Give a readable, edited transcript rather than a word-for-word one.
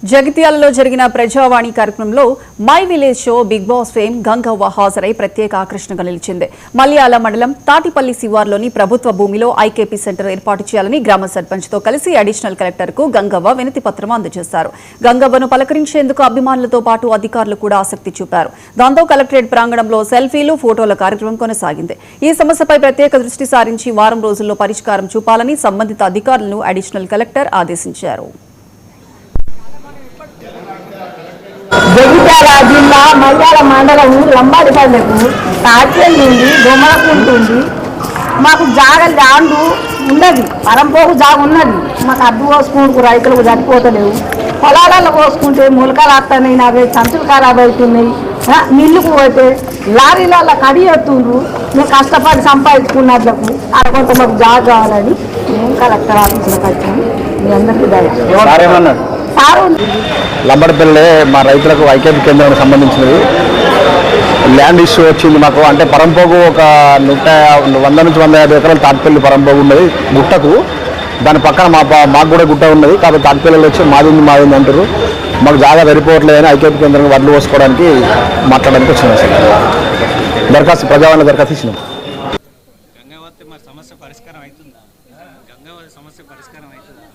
జగిత్యాలలో జరిగిన ప్రజావాణి కార్యక్రమంలో my village show Bigg Boss fame Gangavva హాజరై ప్రత్యేక ఆకర్షణగా నిలిచింది. మల్యాల మండలం తాటిపల్లి శివార్లోని ప్రభుత్వ భూమిలో ఐకేపీ సెంటర్ ఏర్పాటు చేయాలని గ్రామ సర్పంచ్తో కలిసి అడిషనల్ కలెక్టర్కు గంగవ్వ వినతి పత్రం అందజేశారు. గంగవ్వను పలకరించేందుకు అభిమానులతో పాటు అధికారులు కూడా ఆసక్తి చూపారు. దాంతో కలెక్టరేట్ ప్రాంగణంలో సెల్ఫీలు, ఫోటోల కార్యక్రమం కొనసాగింది. ఈ సమస్యపై ప్రత్యేక దృష్టి సారించి వారం రోజుల్లో పరిష్కారం చూపాలని సంబంధిత అధికారులను అడిషనల్ కలెక్టర్ ఆదేశించారు. జగిత్యాల జిల్లా మల్యాల మండలం లంబాడిపల్లెకు తాటిపల్లి నుండి దొమ్మలకుంటుంది. మాకు జాగ ల్యాండ్ ఉన్నది, పరంపోకు జాగ ఉన్నది. మాకు అడ్డు కోసుకుంటూ రైతులకు చచ్చిపోతలేవు. పొలాలలో కోసుకుంటే మొలకలు వస్తున్నాయి, నాకు సంచులు ఖరాబ్ అవుతున్నాయి. మిల్లుకు పోతే లారీలలో కడి ఎత్తుండ్రు. మేము కష్టపడి సంపాదించుకున్నట్లకు కొంత మాకు జాగ కావాలని మేము కలెక్టర్ ఆఫీసులకు వచ్చాము. మీ అందరికీ దయ. లంబడిపల్లె మా రైతులకు ఐకేపీ కేంద్రానికి సంబంధించినది ల్యాండ్ ఇష్యూ వచ్చింది మాకు. అంటే పరంపోగు ఒక 100 నుంచి 150 ఎకరాలు తాటిపల్లి పరంపోగు ఉన్నది గుట్టకు. దాని పక్కన మాకు కూడా గుట్ట ఉన్నది. కాబట్టి తాటిపల్లిలో వచ్చి మాదింది అంటారు. మాకు జాగా సరిపోవట్లేదని ఐకేపీ కేంద్రానికి వడ్లు పోసుకోవడానికి మాట్లాడడానికి వచ్చినాం సార్. దరఖాస్తు ప్రజావాణి దరఖాస్తు ఇచ్చినాం. సమస్య పరిష్కారం అవుతుందా? గంగావతి సమస్య పరిష్కారం అవుతుందా?